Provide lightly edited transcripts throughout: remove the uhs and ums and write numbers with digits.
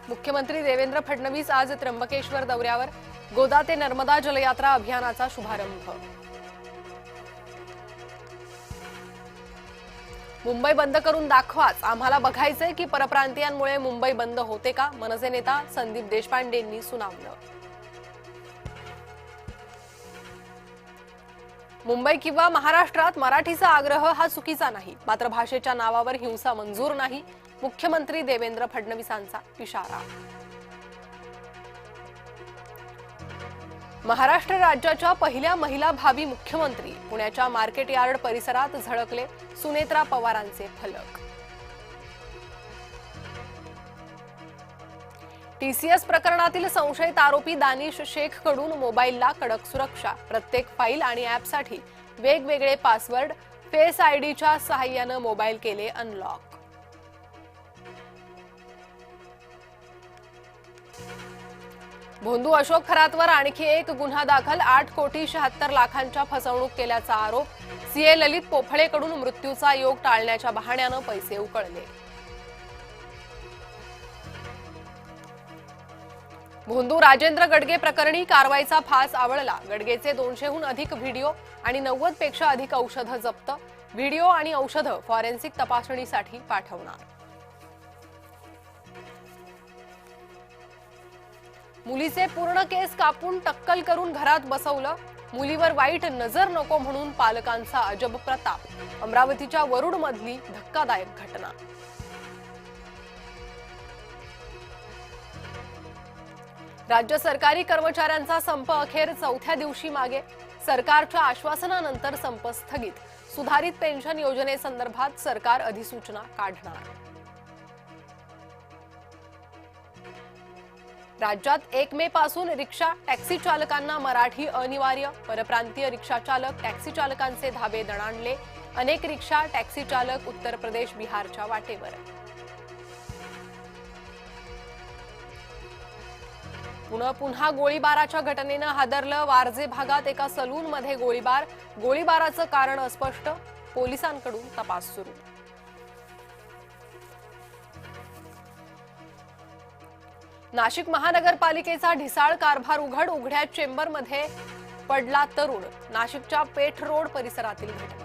मुख्यमंत्री देवेंद्र फडणवीस आज त्र्यंबकेश्वर दौऱ्यावर, गोदा ते नर्मदा जलयात्रा अभियानाचा शुभारंभ। मुंबई बंद करून दाखवाच, आम्हाला बघायचंय की परप्रांतीयांमुळे मुंबई बंद होते का, मनसे नेता संदीप देशपांडेंनी सुनावलं। मुंबई किंवा महाराष्ट्रात मराठीचा आग्रह हा चुकीचा नाही, मात्र भाषेच्या नावावर हिंसा मंजूर नाही, मुख्यमंत्री देवेंद्र फडणवीसांचा इशारा। महाराष्ट्र राज्याच्या पहिल्या महिला भावी मुख्यमंत्री, पुण्याच्या मार्केट यार्ड परिसरात झळकले सुनेत्रा पवारांचे फलक। टीसीएस प्रकरणातील संशयित आरोपी दानिश शेखकडून मोबाईलला कडक सुरक्षा, प्रत्येक फाईल आणि ॲपसाठी वेगवेगळे पासवर्ड, फेस आयडीच्या सहाय्याने मोबाईल केले अनलॉक। भोंदू अशोक खरातवर आणखी एक गुन्हा दाखल, 8,76,00,000 फसवणूक केल्याचा आरोप, सीए ललित पोफळेकडून मृत्यूचा योग टाळण्याच्या बहाण्याने पैसे उकळले। भोंदू राजेंद्र गडगे प्रकरणी कारवाईचा फास आवळला, गडगेचे 200हून अधिक व्हिडिओ आणि 90 पेक्षा अधिक औषधं जप्त, व्हिडिओ आणि औषधं फॉरेन्सिक तपासणीसाठी पाठवणार। मुलीचे पूर्ण केस कापून टक्कल करून घरात बसवलं, मुलीवर वाईट नजर नको म्हणून पालकांचा अजब प्रताप, अमरावतीच्या वरुडमधली धक्कादायक घटना। राज्य सरकारी कर्मचाऱ्यांचा संप अखेर 4थ्या दिवशी मागे, सरकारच्या आश्वासनानंतर संप स्थगित, सुधारित पेन्शन योजनेसंदर्भात सरकार अधिसूचना काढणार। राज्यात 1 मे पासून रिक्षा टॅक्सी चालकांना मराठी अनिवार्य, परप्रांतीय रिक्षा चालक टॅक्सी चालकांचे धाबे दणाणले, अनेक रिक्षा टॅक्सी चालक उत्तर प्रदेश बिहारच्या वाटेवर। पुन्हा गोळीबाराच्या घटनेनं हादरलं वारजे भागात, एका सलूनमध्ये गोळीबार, गोळीबाराचं कारण अस्पष्ट, पोलिसांकडून तपास सुरू। नाशिक महानगरपालिकेचा ढिसाळ कारभार उघड, उघड्या चेंबरमध्ये पडला तरुण, नाशिकच्या पेठ रोड परिसरातील घटना।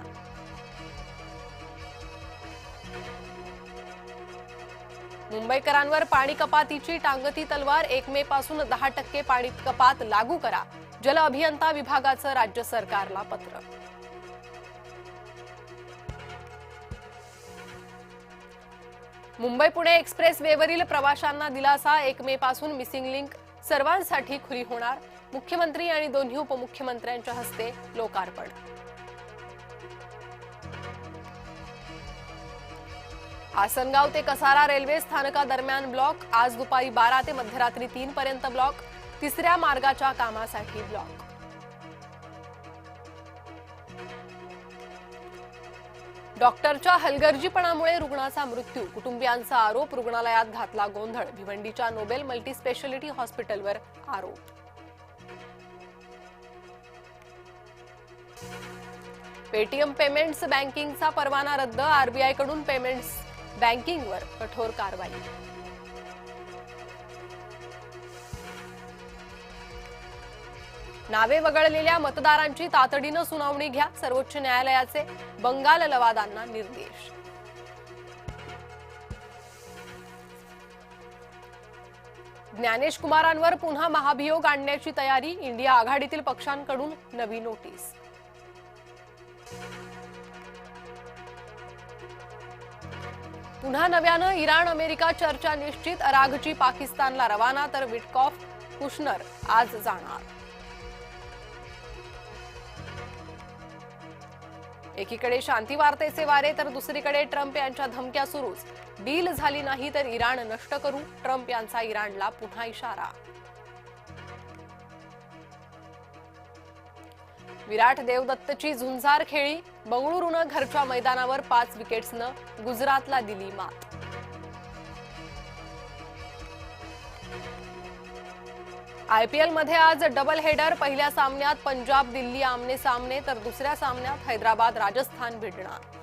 मुंबईकरांवर पाणी कपातीची टांगती तलवार, 1 मे पासून 10% पाणी कपात लागू करा, जल अभियंता विभागाचं राज्य सरकारला पत्र। मुंबई पुणे एक्सप्रेस वेवरील प्रवाशांना दिलासा, 1 मे पासून मिसिंग लिंक सर्वांसाठी खुली होणार, मुख्यमंत्री आणि दोन्ही उपमुख्यमंत्र्यांच्या हस्ते लोकार्पण। आसनगाव ते कसारा रेल्वे स्थानकादरम्यान ब्लॉक, आज दुपारी 12 ते मध्यरात्री 3 पर्यंत ब्लॉक, तिसऱ्या मार्गाच्या कामासाठी ब्लॉक। डॉक्टरच्या हलगर्जीपणामुळे रुग्णाचा मृत्यू, कुटुंबियांचा आरोप, रुग्णालयात घातला गोंधळ, भिवंडीच्या नोबेल मल्टी स्पेशालिटी हॉस्पिटलवर आरोप। पेटीएम पेमेंट्स बँकिंगचा परवाना रद्द, आरबीआयकडून पेमेंट्स बँकिंगवर कठोर कारवाई। नावे वगळलेल्या मतदारांची तातडीनं सुनावणी घ्या, सर्वोच्च न्यायालयाचे बंगाल लवादांना निर्देश। ज्ञानेश कुमारांवर पुन्हा महाभियोग आणण्याची तयारी, इंडिया आघाडीतील पक्षांकडून नवी नोटीस। पुन्हा नव्यानं इराण अमेरिका चर्चा निश्चित, अराघची पाकिस्तानला रवाना, तर विटकॉफ कुशनर आज जाणार। एकीकडे शांती वार्तेचे वारे, तर दुसरीकडे ट्रम्प यांच्या धमक्या सुरूच, डील झाली नाही तर इराण नष्ट करू, ट्रम्प यांचा इराणला पुन्हा इशारा। विराट देवदत्तची झुंजार खेळी, बंगळुरूनं घरच्या मैदानावर 5 विकेट्सनं गुजरातला दिली मात। आयपीएल मध्ये आज डबल हेडर, पहिल्या सामन्यात पंजाब दिल्ली आमने सामने, तर दुसऱ्या सामन्यात हैदराबाद राजस्थान भिडणार।